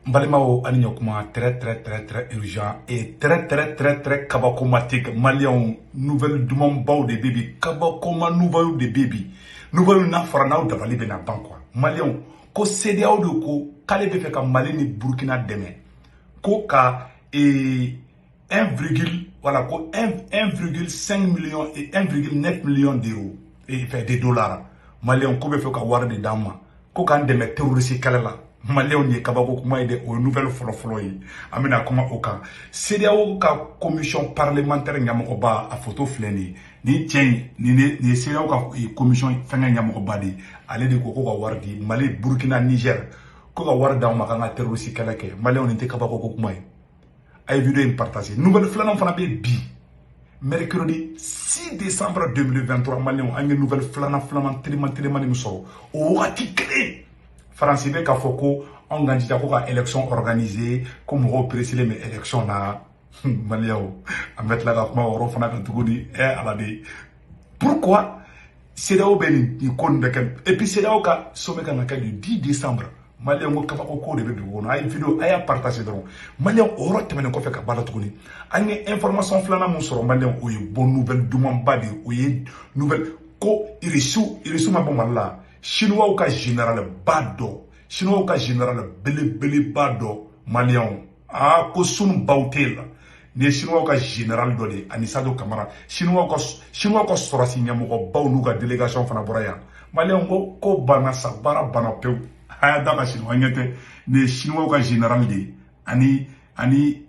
Mbalimao Alignokuma, très urgent et très kabakomatique. Malion, nouvelle demande de baby. Kabakoma nouvelle de baby. Nouvelle na farana ou davali bena bankwa. Malion, ko CDAO de ko, kale befe ka Mali ni Burkina deme. Ko ka 1,5 million et 1,9 million d'euros. Et fait des dollars. Malion, ko befe ka wara de dama. Ko kan deme terroriste kalela. Maliens ni kabako kuma ide o nouvelle folo yi amina kuma oka CEDEAO ka commission parlementaire nyamoko ba a photo fleni ni tien ni CEDEAO ka commission fanga nyamoko ba di ale de ko ka wardi Mali Burkina Niger ko ka warda ma ka terroriste kala ke Maliens ni te kabako kuma yi ay vidéo in partager nouvelle flanon fana be bi mercredi 6 décembre 2023 Maliens a une nouvelle flanon tellement ni so o wati clé France be ka foko on gandita ko ka élection organisée comme on précise mais élection na Maliao a mettre la kuma oro fana ka tugudi ala de pourquoi CEDEAO ben ni kon de et puis CEDEAO ka sommet ka le 10 décembre Maliao ko ka ko de be wono ay vidéo ay partager donc Maliao oro temene ko fe ka bala tuguni ane information flana mon soro Maliao o bonne nouvelle dumam badi o nouvelle ko irisu ma bomalla Chinois ka général Bado, Chinois ka général Bele Bado, Malion, ko sunu bautel. Ni Chinois ka général dole, Anisado Kamara, Chinois ka sorasi nyamoko bau nuga délégation fana boraya. Malion ko bana sabara bana peu. Haya daka Chinois nyete, ni Chinois ka général de, ani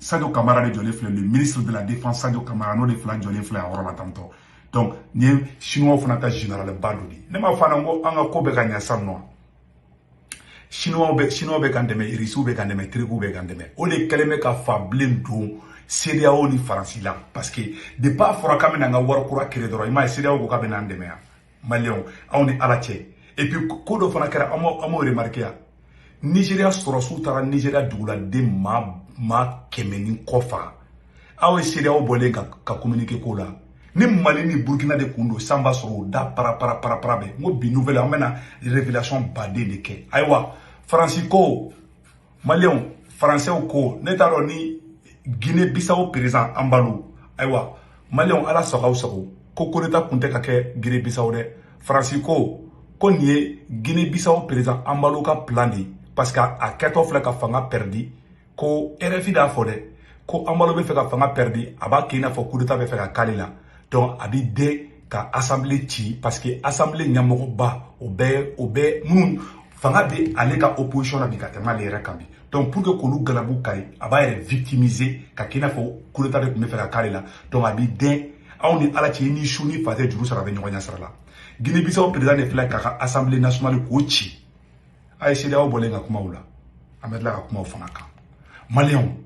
Sadio Kamara de Jolifle, le ministre de la Défense Sadio Kamara no de flan Jolifle a orala tanto. Donc, ni Chinois fana ka général Badodi. Nema fana ngo anga ko be kanya sanno. Chinois be kandeme, Irisu be kandeme, Trigu be kandeme. O de keleme ka fablin do CEDEAO ni Faransi la parce que de pas fora kamena nga war kura kire doro ima CEDEAO ko ka be nandeme ya. Malion, on est à la tché. Et puis ko do fana kera amo remarquer ya. Nigeria sorosu tara Nigeria dugula de ma kemeni kofa. Awe CEDEAO bolé ka communiquer ko la. Ni Mali ni Burkina de kundo samba soro da para be ngo bi nouvelle amena révélation badé de ke aywa Francisco Malion français ko netaro ni Guinée Bissau président Ambalo aywa Malion ala sagaw ko koneta kunte ka ke Guinée Bissau de Francisco ko ni Guinée Bissau président Ambalo ka plan di parce que a keto fla ka fanga perdi ko RFI da fode ko Ambalo be fe ka fanga perdi aba kina fo kudeta be fe ka kalila. Donc, abi de ka assemblée ti parce que assemblée nyamoko ba obe moun fanga be ale ka opposition la bikatema le rekabi. Donc pour que kolu galabu kai aba être victimisé ka kina fo coup d'état de me faire kale la. Donc abi de awni ala ti ni shuni fate juru sara be nyonya sara la. Guinée Bissau président de fla ka assemblée nationale ko chi. Ay CEDEAO bolenga kuma ula. Amedla ka kuma fanga ka. Malion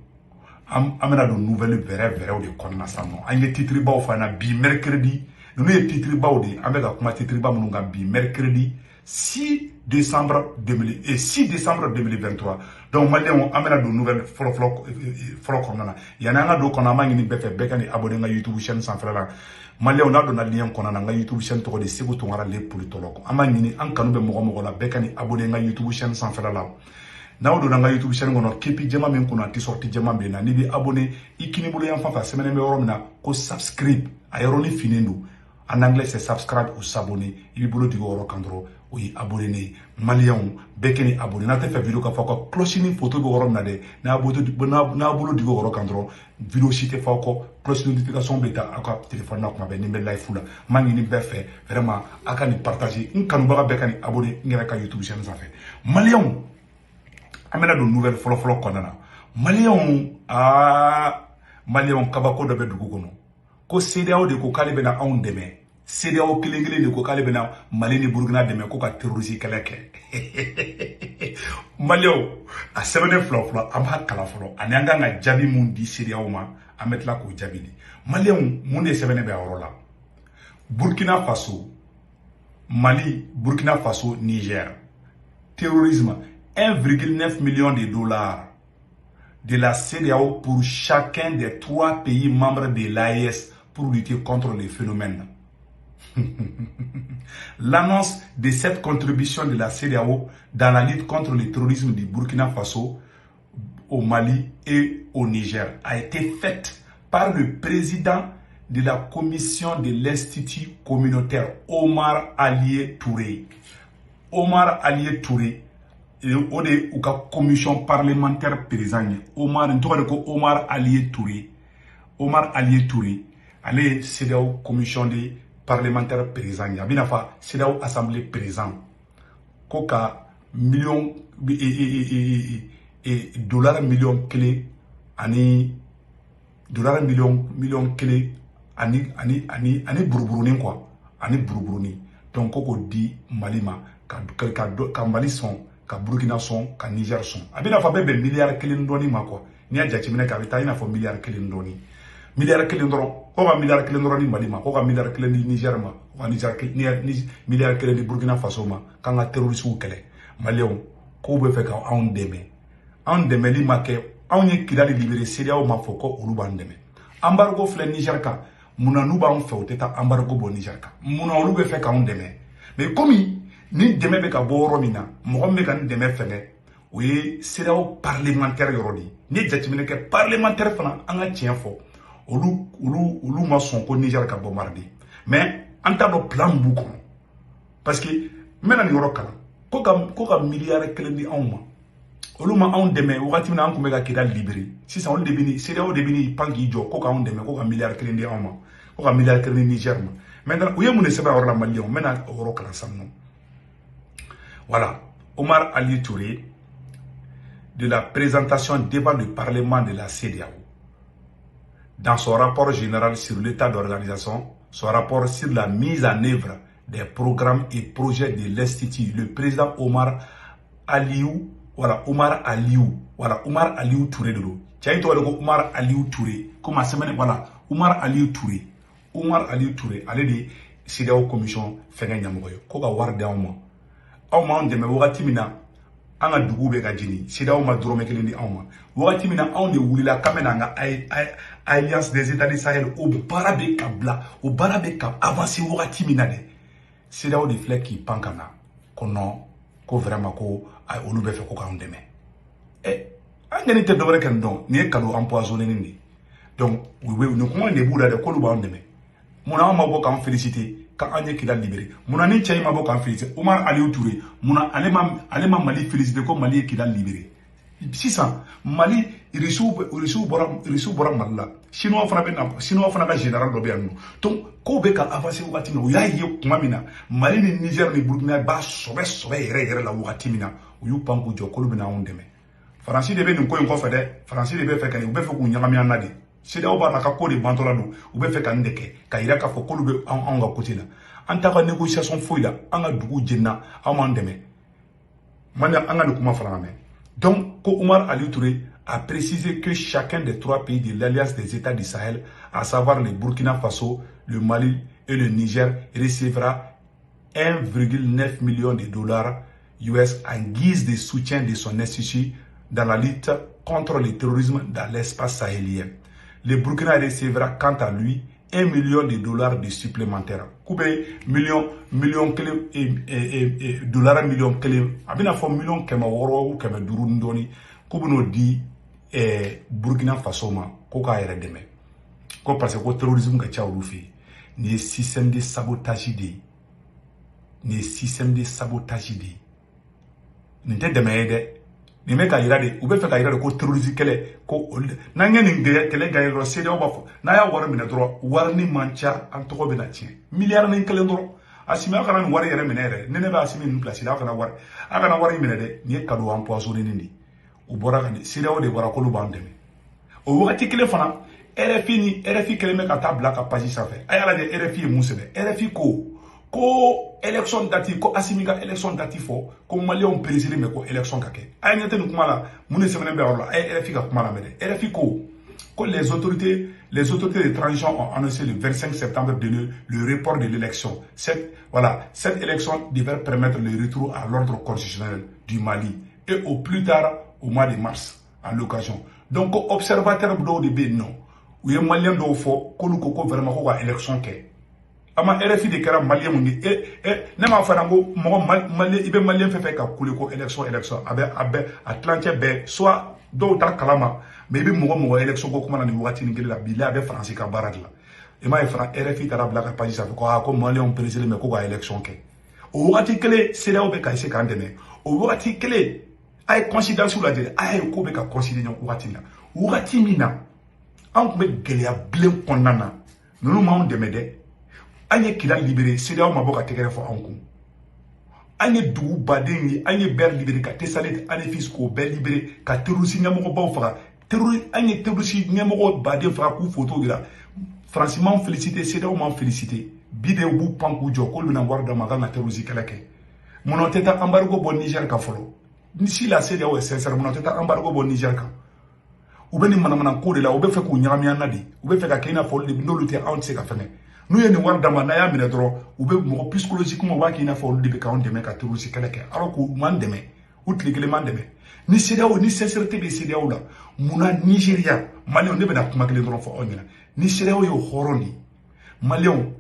amena de nouvelles vraies de konna sanno anye titri baw fana bi mercredi nous est titri baw de amega kuma titri ba munga bi mercredi 6 décembre 2023 donc malien amena de nouvelles folo konna yana nga do konna mangi ni befe bekani abonné nga YouTube chaîne sans frère malien na do na lien konna nga YouTube chaîne to de sibu to ngara le politologue amani ni an kanu be mo la bekani abonné nga YouTube chaîne sans frère la Now do nga YouTube channel ngono kepi jema men kuna ti sorti jema be na ni bi abonné ikini bulu yan fafa semaine me yoromina ko subscribe ayoro ni finendo en anglais c'est subscribe ou s'abonner ibi bulu digo oro kandro o yi abonné malien bekeni abonné na te fa vidéo ka fa ko cloche ni photo be oro na de na bulu digo oro kandro vidéo cité fa ko cloche notification be ta aka téléphone na kuma be ni be live fula mangi ni be fait vraiment aka ni partager un kanu ba bekani abonné ngera ka YouTube channel ça fait malien amena de nouvelle folo konana Malion kabako de be dugu kono ko CEDEAO de ko kale bena on deme CEDEAO kilingile de ko kale bena Mali ni Burkina deme ko ka terroriste keleke Malion a semaine flo am ha kala folo ananga nga jabi mun di CEDEAO ma ametla ko jabi di Malion mun de semaine be awrola Burkina Faso Mali Burkina Faso Niger terrorisme 1,9 million de dollars de la CEDEAO pour chacun des 3 pays membres de l'AES pour lutter contre les phénomènes. L'annonce de cette contribution de la CEDEAO dans la lutte contre le terrorisme du Burkina Faso au Mali et au Niger a été faite par le président de la commission de l'Institut communautaire, Omar Alié Touré. Omar Alié Touré, o de u ka commission parlementaire président Omar ntoko ko Omar Alié Touré. Omar Alié Touré, ale CEDEAO commission de parlementaire président abina fa CEDEAO assemblée président ko ka million dollar million clé ani dollar million clé ani buruburuni quoi ani buruburuni donc ko di Mali ma ka Mali son ka Burkina son ka Niger son abina fa bebe milliard clé ndoni ma quoi ni a jatimine ka bita ina fo milliard clé ndoni milliard clé ndoro ko ka milliard clé ndoro ni Mali ma ko ka milliard clé ni Niger ma ko ka Niger ni milliard clé ni Burkina Faso ma kan ka terroriste kele Malion ko be fe ka on deme li ma ke on ye kidali libéré CEDEAO ma fo ko olu ban deme embargo flé Niger ka muna nu ba on fe o teta embargo bo Niger ka muna olu be fe ka on deme mais comme ni deme be ka bo romina mo be ka deme fene o ye CEDEAO parlementaire yorodi ni jatimine ke parlementaire fana anga tien fo olu ma son ko Niger ka bombarder mais en ta do plan bu ko parce que mena ni yoro kala ko ka milliard kelen di anw ma olu ma anw dɛmɛ wagati min na an kun bɛ ka kida libéré sisan olu de bini CEDEAO de bini pan k'i jɔ ko k'anw dɛmɛ ko ka milliard kelen di anw ma ko ka milliard kelen di Niger ma maintenant u ye mun de sɛbɛn a yɔrɔ la Maliens n bɛna o yɔrɔ kalan sisan nɔ voilà Omar Ali Touré de la présentation devant le Parlement de la CEDEAO dans son rapport général sur l'état d'organisation, son rapport sur la mise en œuvre des programmes et projets de l'Institut, le président Omar Aliou Touré de l'eau. Tiens, toi, Omar Aliou Touré. Comment ça s'appelle? Voilà, Omar Aliou Touré. Allez, de CEDEAO commission fait un yamoyo. Koga warde auma. Auma on deme wagati mina anga dugu be ka jini. CEDEAO ma drome kelen di auma. Wagati mina on de wulila kamena anga alliance des États du Sahel au barabe kabla, au barabe kab avancer wagati mina de. CEDEAO de flek qui pankana. Kono ko vraiment ko olu be fe ko ka ndeme angani te dobre kan don ni kado empoisonné ni donc we ne ko ne buda de ko lu ba ndeme muna ma bo kan féliciter ka anye kida libéré muna ni chay ma bo kan féliciter Omar Aliou Touré muna alema Mali féliciter ko Mali kida libéré 600 Mali risu bora Mali chinois fana ka général do be anu donc ko be ka avancer wagati no ya ye kuma mina Mali ni Niger ni Burkina ba sobe yere la wagati mina u yu panku jo kolu bina on deme Faransi de be ni ko en ko fe de Faransi de be fe kan u be fe ku nyagami anade CEDEAO ba na ka ko de bantola do u be fe kan ndeke ka ira ka fo kolu be an ga côté na an ta ka négociation foila an ga dugu jenna am an deme man an ga kuma fara me donc ko Omar Aliou Touré a précisé que chacun des 3 pays de l'Alliance des États du Sahel, à savoir le Burkina Faso, le Mali et le Niger, recevra 1,9 million de dollars US en guise de soutien de son institut dans la lutte contre le terrorisme dans l'espace sahélien. Le Burkina recevra quant à lui 1 million de dollars de supplémentaires. Coupé million clé et dollars million clé. Abina fo million kema woro ou kema duru ndoni. Kubuno di Burkina Faso ma koka yere deme. Ko parce que terrorisme ka cha olufi. Ni système de sabotage de. Ni te deme de. Ni me ka yira de. Ube fe ka yira de ko terrorisme kele ko na ngeni ngere kele ga yiro CEDEAO ba fo. Na ya wara mina dro warni mancha an to ko be na chi. Milliard ni kele dro. Asimi akana wari yere mina yere. Nene ba asimi ni place la akana wari mina de. Ni kado empoisonné ni. U bɔra ka CEDEAO de bɔra k'olu b'an dɛmɛ o wagati kelen fana RFI kelen bɛ ka taa bila ka page sanfɛ a y'a lajɛ RFI ye mun sɛbɛn RFI ko élection date ko Assimi ka élection date fɔ ko Maliens président mais ko élection ka kɛ a ye ɲɛtɛ nin kuma la mun de sɛbɛnnen bɛ yɔrɔ la a ye RFI ka kuma lamɛn dɛ RFI ko les autorités de transition ont annoncé le 25 septembre dernier le report de l'élection. Cette élection devrait permettre le retour à l'ordre constitutionnel du Mali et au plus tard au mois de mars à l'occasion. Donc observateur de B non. Ou les Maliens do fo ko ko vraiment ko élection ke. Ama RFI de kera Malien mundi ne ma fa ngo mo Malien ibe Malien fe ka kule ko élection abe Atlantique be soit dɔw ta kalama mais i bɛ mɔgɔ élection ko kuma na nin waati nin kelen la bilahi a bɛ faransi ka baara de la i m'a ye fana RFI taara bila ka page sanfɛ ko maliyɛnw perezelen mɛ ko ka élection kɛ o waati kelen CEDEAO bɛ ka essayer k'an dɛmɛ o waati kelen a ye coïncidence lajɛ a ye ko bɛ ka coïncider ɲɔgɔn waati min na wagati min na an tun bɛ gɛlɛya bilen kɔnɔna na ninnu m'anw dɛmɛ dɛ an ye Kidal libéré CEDEAO ma bɔ ka tɛgɛrɛ fɔ anw kun an ye dugu baden ye an ye Ber libéré ka Tessalit Anefis k'o bɛɛ libéré ka terroriste ɲɛmɔgɔbaw faga an ye terroriste ɲɛmɔgɔ baden faga k'u photo jira Faransi m'anw félicité CEDEAO m'anw félicité bi de u b'u pan k'u jɔ k'olu bɛna wari d'a ma kan ka terroriste kɛlɛ kɛ munna o tɛ taa embargo bɔ Niger kan fɔlɔ si la CEDEAO est sincère munna o tɛ taa embargo bɔ Niger kan u bɛ nin manamana ko de la u bɛ fɛ k'u ɲagami an na de u bɛ fɛ ka kɛ i n'a fɔ olu de n'olu tɛ anw tɛ se ka fɛngɛ n'u ye nin wari d'a ma n'a y'a minɛ dɔrɔn u bɛ mɔgɔ psychologiquement u b'a kɛ i n'a fɔ olu de bɛ k'anw dɛmɛ ka terroriste kɛlɛ kɛ alors qu'u m'an dɛmɛ u tile kelen m'an dɛmɛ ni CEDEAO ni sincérité bɛ CEDEAO la munna Nigéria maliyɛnw ne bɛna kuma kelen dɔrɔn fɔ aw ɲɛna ni CEDEAO ye hɔrɔn de maliyɛnw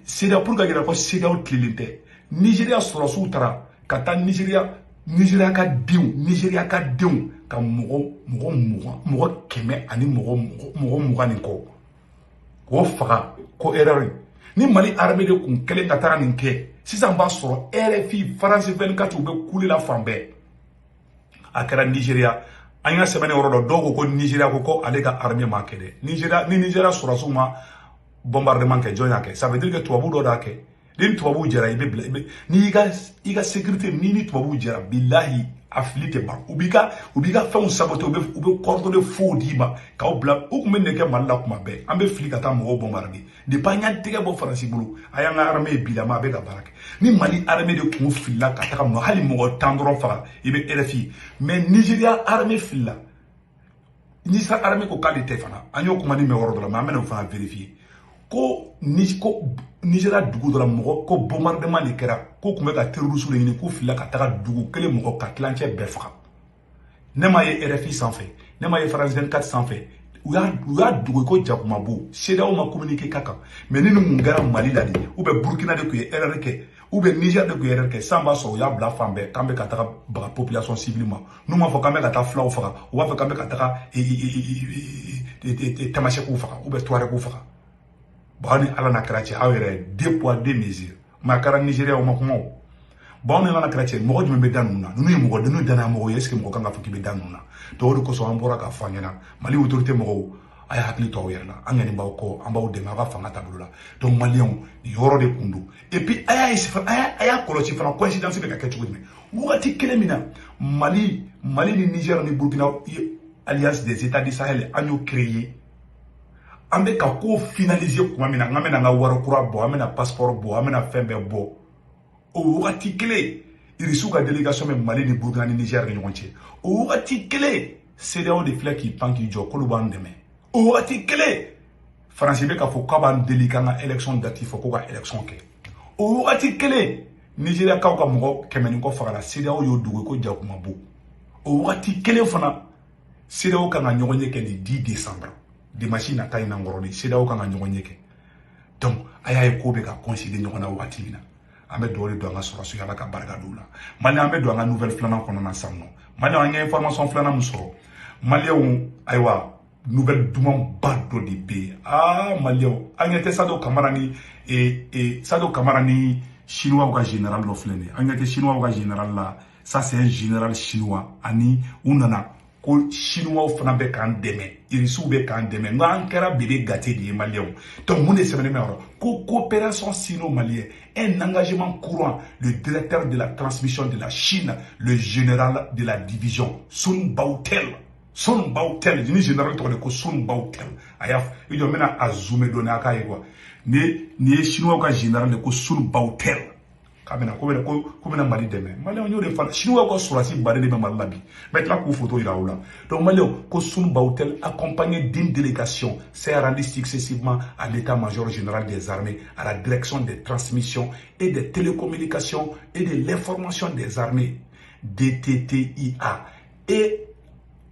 CEDEAO pour ka yira ko CEDEAO tilenlen tɛ Nigéria sɔrɔsiw taara ka taa Nigéria ka denw ka mɔgɔ 100 ani mɔgɔ 20 nin kɔ k'o faga ko erreur ni Mali armée de kun kelen ka taa nin kɛ sisan b'a sɔrɔ RFI France 24 u bɛ kule la fan bɛɛ a kɛra Nigéria an y'a sɛbɛnni yɔrɔ dɔ ko Nigéria ko ale ka armée m'a kɛ dɛ ni Nigéria sɔrɔsiw ma bombardement kɛ jɔn y'a kɛ ça veut dire que tubabu dɔ y'a kɛ ni tubabu jɛra i bɛ ni i ka sécurité ni tubabu jɛra bilahi a fili tɛ ban u b'i ka fɛnw saboter u bɛ coordonnées faux d'i ma k'aw bila u tun bɛ nin kɛ Mali la kuma bɛɛ an bɛ fili ka taa mɔgɔw bombarder depuis an y'an tɛgɛ bɔ Faransi bolo a y'an ka armée bilama a bɛ ka baara kɛ ni Mali armée de kun filila ka taga hali mɔgɔ 10 dɔrɔn faga i bɛ RFI mais Nigéria armée filila Nigéria armée ko k'ale tɛ fana an y'o kuma ni mɛn yɔrɔ dɔ la mais an bɛna o fana vérifier ko Nigéria dugu dɔ la mɔgɔ ko bombardement de kɛra ko tun bɛ ka terroriste de ɲini k'u filila ka taga dugu kelen mɔgɔ ka tilancɛ bɛɛ faga ne m'a ye RFI sanfɛ ne m'a ye France 24 sanfɛ u y'a dogo ko jakumabo CEDEAO ma communiqué ka kan mais ni nin mun kɛra Mali la de ou bien Burkina de tun ye erreur kɛ ou bien Niger de tun ye erreur kɛ san b'a sɔrɔ u y'a bila fan bɛɛ k'an bɛ ka taga baga population civile ma n'u m'a fɔ k'an bɛ ka taa fulaw faga u b'a fɔ k'an bɛ ka taga tamasɛkiw faga ou bien tuarɛgiw faga bon ni ala na kɛra cɛ aw yɛrɛ 2 poids 2 mesures mais a kɛra Nigéria o ma kuma o bon ni ala na kɛra cɛ mɔgɔ jumɛn bɛ da ninnu na ninnu ye mɔgɔ ninnu danaya mɔgɔ ye est ce que mɔgɔ kan ka fɔ k'i bɛ da ninnu na donc o de kosɔn an bɔra k'a fɔ an ɲɛna Mali autorité mɔgɔw a ye hakili to aw yɛrɛ la an ŋani b'aw kɔ an b'aw dɛmɛ aw ka fanga taabolo la donc maliyɛnw nin yɔrɔ de kun don et puis a y'a kɔlɔsi fana coïncidence bɛ ka kɛ cogo jumɛn wagati kelen min na Mali ni Niger ni Burkina alliance des états du Sahel an y'o créé an bɛ ka ko finaliser kuma min na an bɛna an ka wari kura bɔ an bɛna passeport bɔ an bɛna fɛn bɛɛ bɔ o wagati kelen irisiw ka délégation bɛ Mali ni Burkina ni Niger ni ɲɔgɔn cɛ o wagati kelen CEDEAO de filɛ k'i pan k'i jɔ k'olu b'an dɛmɛ o wagati kelen Faransi bɛ k'a fɔ k'a b'an deli k'an ka élection date fɔ ko ka élection kɛ o wagati kelen Nigeria kaw ka mɔgɔ 100 ni kɔ fagala CEDEAO y'o dogo ko jakumabo o wagati kelen fana CEDEAO kan ka ɲɔgɔn ye kɛ ni 10 décembre dimanche nata in na nkɔrɔ de CEDEAO kan ka ɲɔgɔn ye kɛ donc a y'a ye ko bɛ ka coïncider ɲɔgɔn na waati min na an bɛ dugawu de don an ka sɔrɔsiw Ala ka barika don u la Mali an bɛ don an ka nouvelle filanan kɔnɔna sisan nɔ Mali an ye information filanan min sɔrɔ maliyɛnw ayiwa nouvelle dumanba dɔ de bɛ yen maliyɛnw an ɲɛ tɛ Sado Kamara ni chinois ka général dɔ filɛ nin ye an ɲɛ tɛ chinois ka général la ça c'est un général chinois ani u nana ko chinois fana bɛ k'an dɛmɛ irisiw bɛ k'an dɛmɛ nka an kɛra bebe gâté de ye maliyɛnw donc mun de sɛbɛnnen bɛ yɔrɔ ko coopération sino-malienne un engagement courant le directeur de la transmission de la Chine le général de la division Sun Baotel ni général tɔgɔ de ko Sun Baotel a y'a fɔ i jɔ n bɛna a zoomer dɔɔni a k'a ye quoi nin ye chinois ka général de ko Sun Baotel k'a bɛna ko bɛna Mali dɛmɛ maliyɛnw y'o de fana chinois ka sɔrɔsi baden de bɛ Mali la bi n bɛ tila k'u photo yira aw la donc maliyɛnw ko Sun Baotel accompagné d'une délégation s'est rendu successivement à l'état-major général des armées à la direction des transmissions et des télécommunications et de l'information des armées DTTIA et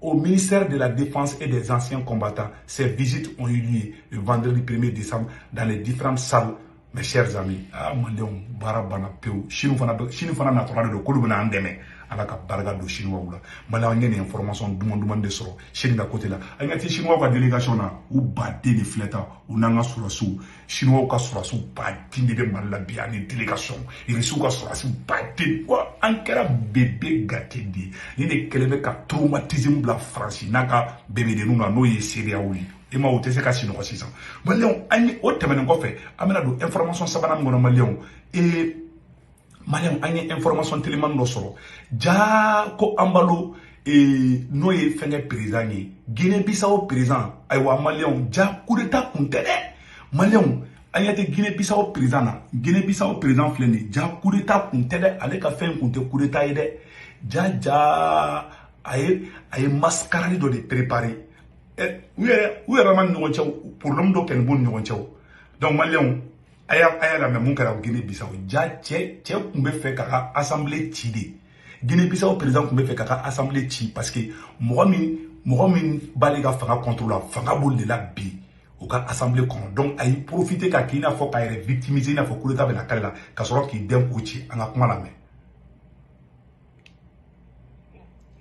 au ministère de la Défense et des anciens combattants. Ces visites ont eu lieu le vendredi 1er décembre dans les différentes salles. Mes chers amis, maliyɛnw baara banna pewu Chine fana natɔla de don k'olu bɛna an dɛmɛ ala ka barika don chinois la malien an ye nin information duman de sɔrɔ Chine ka côté la an ka ti chinois ka délégation na u baden de filɛ tan u n'an ka sɔrɔsiw chinois ka sɔrɔsiw baden de bɛ Mali la bi ani délégation irisiw ka sɔrɔsiw baden wa an kɛra bébé gâté de ni de kɛlɛ bɛ ka traumatisme bila France n'a ka bébédenninw na n'o ye CEDEAO ye i ma o tɛ se ka sinɔgɔ sisan maliyɛnw an ye o tɛmɛnen kɔfɛ an bɛna don information sabanan min kɔnɔ maliyɛnw maliyɛnw an ye information telimani dɔ sɔrɔ jaa ko Embalo n'o ye fɛnkɛ président ye Guinée Bissau président ayiwa maliyɛnw jaa coup d'état kun tɛ dɛ maliyɛnw an ɲɛ tɛ Guinée Bissau président na Guinée Bissau président filɛ nin ye jaa coup d'état kun tɛ dɛ ale ka fɛn kun tɛ coup d'état ye dɛ jaa a ye mascarade dɔ de préparer u yɛrɛ ma ni ɲɔgɔn cɛ problème dɔ kɛlen b'u ni ɲɔgɔn cɛ donc maliyɛnw a y'a lamɛn mun kɛra Guinée Bissau ja cɛ kun bɛ fɛ k'a ka assemblée ci de Guinée Bissau président kun bɛ fɛ k'a ka assemblée ci parce que mɔgɔ min b'ale ka fanga contrôle la fanga b'olu de la bi u ka assemblée kɔnɔ donc a y'i profiter ka k'i n'a fɔ k'a yɛrɛ victimiser i n'a fɔ coup d'état bɛna k'ale la ka sɔrɔ k'i dɛn k'u ci an ka kuma lamɛn.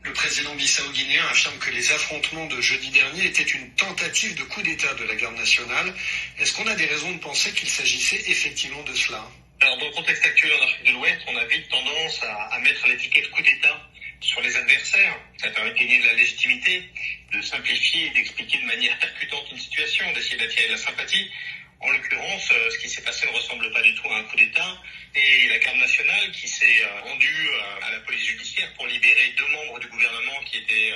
Le président bissau-guinéen affirme que les affrontements de jeudi dernier étaient une tentative de coup d'État de la garde nationale. Est-ce qu'on a des raisons de penser qu'il s'agissait effectivement de cela? Alors, dans le contexte actuel en Afrique de l'Ouest, on a vite tendance à mettre l'étiquette coup d'État sur les adversaires. Ça permet de gagner de la légitimité, de simplifier et d'expliquer de manière percutante une situation, d'essayer d'attirer la sympathie. En l'occurrence, ce qui s'est passé ne ressemble pas du tout à un coup d'État. Et la garde nationale qui s'est rendue à la police judiciaire pour libérer 2 membres du gouvernement qui étaient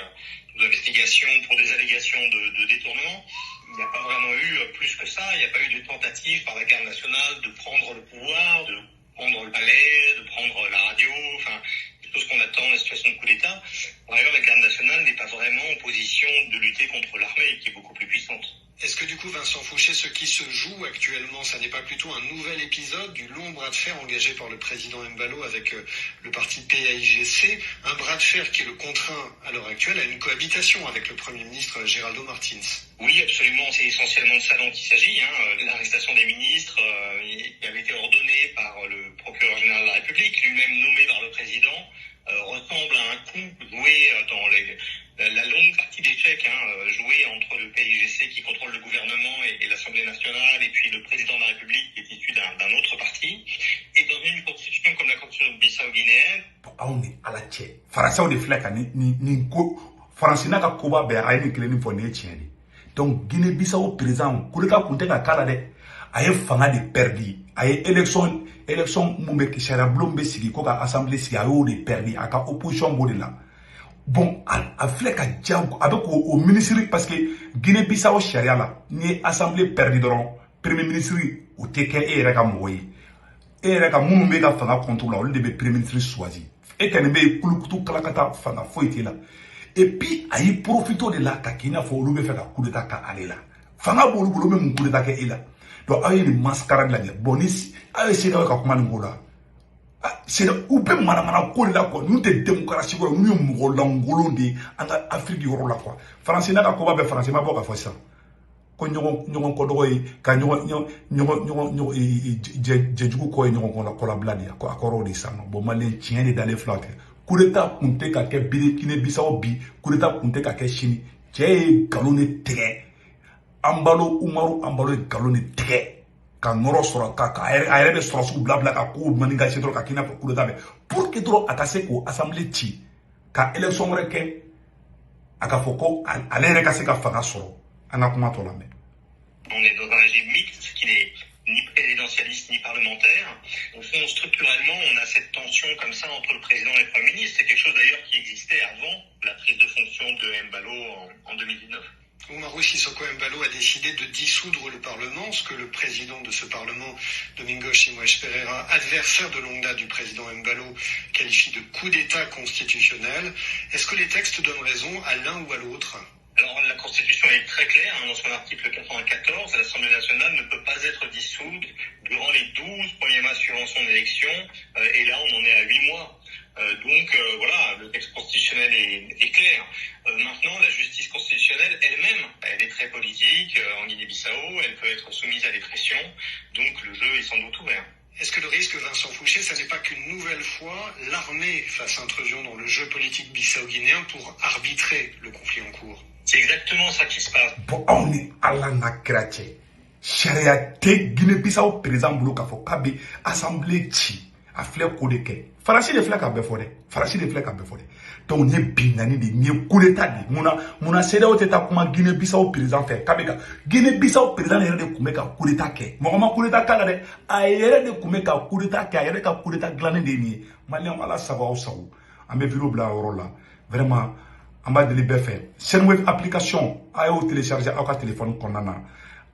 sous investigation pour des allégations de détournement. Il n'y a pas vraiment eu plus que ça. Il n'y a pas eu de tentative par la garde nationale de prendre le pouvoir, de prendre le palais, de prendre la radio, enfin, tout ce qu'on attend dans la situation de coup d'État. Par ailleurs, la garde nationale n'est pas vraiment en position de lutter contre l'armée, qui est beaucoup plus puissante. Est-ce que du coup, Vincent Fouché, ce qui se joue actuellement, ça n'est pas plutôt un nouvel épisode du long bras de fer engagé par le président Embalo avec le parti PAIGC, un bras de fer qui le contraint à l'heure actuelle à une cohabitation avec le Premier ministre Geraldo Martins? Oui, absolument, c'est essentiellement de ça dont il s'agit. L'arrestation des ministres qui avait été ordonnée par le procureur général de la République, lui-même nommé par le président, ressemble à un coup joué dans la longue partie d'échecs jouée entre le PAIGC qui contrôle le gouvernement et l'Assemblée nationale et puis le président de la République qui est issu d'un autre parti. Et dans une constitution comme la constitution bissau-guinéenne... On est à la tchè. Français de flèche, ni Français n'a qu'à Cuba, ben, a une clé ni pour tchèni. Donc, Guinée-Bissau président, Kouleka Kounte ka kala de, a une fanga de perdu. A une élection moumbe ki chara blombe sigi, koka assemblée sigi, a eu de perdu, a ka opposition bode là. Bon, a flèche à diago, avec au ministre, parce que Guinée-Bissau charia là, ni assemblée perdu dans premier ministre, ou teke e reka mouye. E reka moumbe ka fanga contrôle, ou de premier ministre choisi. Et qu'elle ne kulukutu kalakata fanga foyete là. Et puis, a y profité de là, kakina fo loupe fait un coup d'état ka aller là. Fanga bolu bolu même coup d'état ka est là. Donc, a y une mascarade là. Bon, ici, a y c'est là ka kuma ngola. C'est là où peut mana ko là quoi. Nous te démocratie quoi, nous mo langolo de en Afrique du Nord là quoi. Français na ka ko ba be français ma bo ka fo ça. Ko nyogon ko do yi ka nyogon jejugu ko nyogon ko la ko la bladi ko akoro de ça. Bon, malin tient dans les flancs. Coup d'état kunte ka kɛ Guinée-Bissau bi coup d'état kunte ka kɛ Sini cɛ ye galon de tigɛ Embalo Umaru Embalo ye galon de tigɛ ka nɔrɔ sɔrɔ a yɛrɛ bɛ sɔrɔsiw bila ka ko manigaser dɔrɔn ka k'i n'a fɔ coup d'état bɛ pour que dɔrɔn a ka se k'o assemblée ci ka élection wɛrɛ kɛ a ka fɔ ko ale yɛrɛ ka se ka fanga sɔrɔ an ka kuma tɔ lamɛn. On est dans un régime mixte qui n'est ni présidentialiste ni parlementaire. Au fond, structurellement, on a cette tension comme ça entre le président et le Premier ministre. C'est quelque chose d'ailleurs qui existait avant la prise de fonction de Embalo en 2019. Umaru Sissoko Embalo a décidé de dissoudre le Parlement, ce que le président de ce Parlement, Domingos Simões Pereira, adversaire de longue date du président Embalo, qualifie de coup d'État constitutionnel. Est-ce que les textes donnent raison à l'un ou à l'autre? Alors, la Constitution est très claire, dans son article 94, l'Assemblée nationale ne peut pas être dissoute durant les 12 premiers mois suivant son élection, et là on en est à 8 mois. Donc voilà, le texte constitutionnel est clair. Maintenant, la justice constitutionnelle elle-même, elle est très politique en Guinée-Bissau, elle peut être soumise à des pressions, donc le jeu est sans doute ouvert. Est-ce que le risque, Vincent Fouché, ça n'est pas qu'une nouvelle fois l'armée fasse intrusion dans le jeu politique bissau-guinéen pour arbitrer le conflit en cours? C'est exactement ça qui se passe. Bon, on est à la nakratche. Charia te Guinée-Bissau président bolo k'a fɔ k'a bɛ assemblée ci a filɛ ko de kɛ Faransi de filɛ ka bɛɛ fɔ dɛ Faransi de filɛ ka bɛɛ fɔ dɛ donc nin ye binnkanni de nin ye coup d'état de munna CEDEAO tɛ taa kuma Guinée-Bissau président fɛ k'a bɛ ka Guinée-Bissau président yɛrɛ de tun bɛ ka coup d'état kɛ mɔgɔ ma coup d'état k'a la dɛ a yɛrɛ de tun bɛ ka coup d'état kɛ a yɛrɛ ka coup d'état dilannen de ye nin ye maliyɛnw ala sago aw sago an bɛ vidéo bila yɔrɔ la vraiment an b'a deli bɛɛ fɛ Senweb application a y'o télécharger aw ka téléphone kɔnɔna na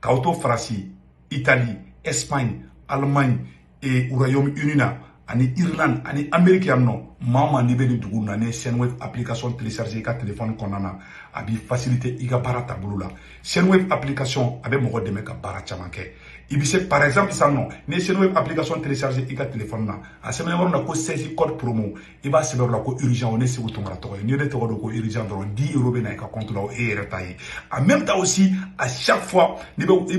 k'aw to Faransi, Italie, Espagne, Allemagne et Royaume-Uni na ani Irlande ani Amérique yan nɔ maa maa n'i bɛ nin dugu na ne Senweb application télécharger i ka téléphone kɔnɔna na a b'i faciliter i ka baara taabolo la Senweb application a bɛ mɔgɔ dɛmɛ ka baara caman kɛ i bɛ se par exemple sisan nɔ ne Senweb application télécharger i ka téléphone na a sɛbɛnnen yɔrɔ la ko 16 code promo i b'a sɛbɛn o la ko urgent o ne Seku Tunkara tɔgɔ ye n'i ye ne tɔgɔ dɔn ko urgent dɔrɔn 10 € bɛ na i ka compte la o e yɛrɛ ta ye en même temps aussi à chaque fois i b'o 10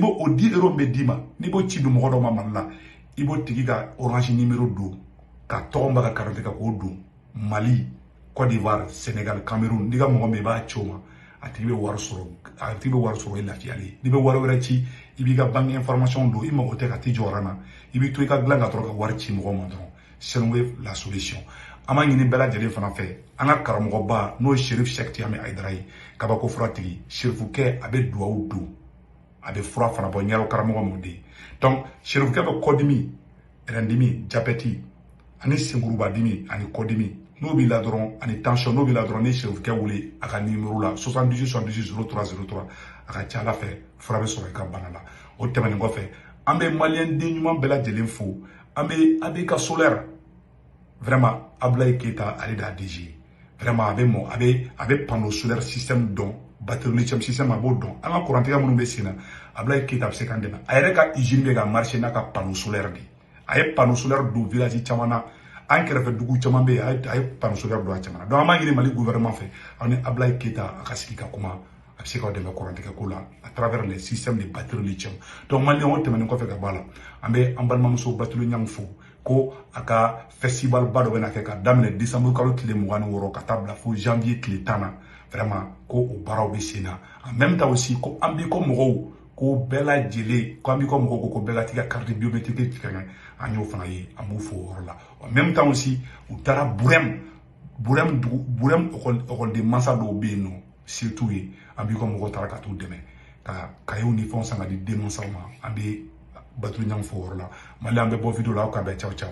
€ bɛ d'i ma n'i b'o ci don mɔgɔ dɔ ma Mali la i b'o tigi ka orange numéro don ka tɔgɔ b'a ka carte ka k'o don Mali, Côte d'Ivoire, Sénégal, Cameroun n'i ka mɔgɔ min i b'a ci o ma a tigi bɛ wari sɔrɔ i lafiyalen n'i bɛ wari wɛrɛ ci i b'i ka banque information don i mago tɛ ka t'i jɔ na i b'i to i ka dilan ka dɔrɔn ka wari ci mɔgɔw ma dɔrɔn Senweb la solution an b'a ɲini bɛɛ lajɛlen fana fɛ an ka karamɔgɔba n'o ye Cherif Cheikh Tiame Aidara ye kabako furatigi Cherifukɛ a bɛ duwawu don a bɛ fura fana bɔ ɲɛrɛ karamɔgɔ min de ye donc Cherifukɛ bɛ kɔdimi rɛndimi diabète ani senkurubadimi ani kɔdimi n'o b'i la dɔrɔn ani tension n'o b'i la dɔrɔn ni Cherifukɛ wele a ka numéro la 78 78 03 03 a ka ca Ala fɛ fura bɛ sɔrɔ i ka bana la o tɛmɛnen kɔfɛ an bɛ maliyɛn den ɲuman bɛɛ lajɛlen fo an bɛ ABK Solaire vraiment Ablaye Keita ale de a DG vraiment a bɛ panneau solaire système dɔn batterie lithium système a b'o dɔn an ka courant tigɛ minnu bɛ sen na Ablaye Keita bɛ se k'an dɛmɛ a yɛrɛ ka usine bɛ ka marcher n'a ka panneau solaire de a ye panneau solaire don village caman na an kɛrɛfɛ dugu caman bɛ yen a ye panneau solaire don a caman na donc an b'a ɲini Mali gouvernement fɛ aw ni Ablaye Keita a ka sigi ka kuma a bɛ se k'aw dɛmɛ courant tigɛ ko la à travers les systèmes de batterie lithium donc maliyɛnw o tɛmɛnen kɔfɛ ka bɔ a la an bɛ an balimamuso Batulu Ɲangi fo ko a ka festival ba dɔ bɛ na kɛ ka daminɛ décembre kalo tile 26 ka taa bila fo janvier tile 10 na vraiment ko o baaraw bɛ sen na en même temps aussi ko an b'i kɔ mɔgɔw ko bɛɛ lajɛlen ko an b'i kɔ mɔgɔw ko bɛɛ ka t'i ka carte biométrique tigɛ an y'o fana ye an b'u fo o yɔrɔ la en même temps aussi u taara Burem ɔkɔliden mansa dɔw bɛ yen nɔ surtout ye an b'i kɔ mɔgɔw taara ka t'u dɛmɛ ka kayew ni fɛnw san ka di den mansaw ma an bɛ Batulu Ɲangi fo o yɔrɔ la Mali an bɛ bɔ vidéo la aw ka bɛn ciao ciao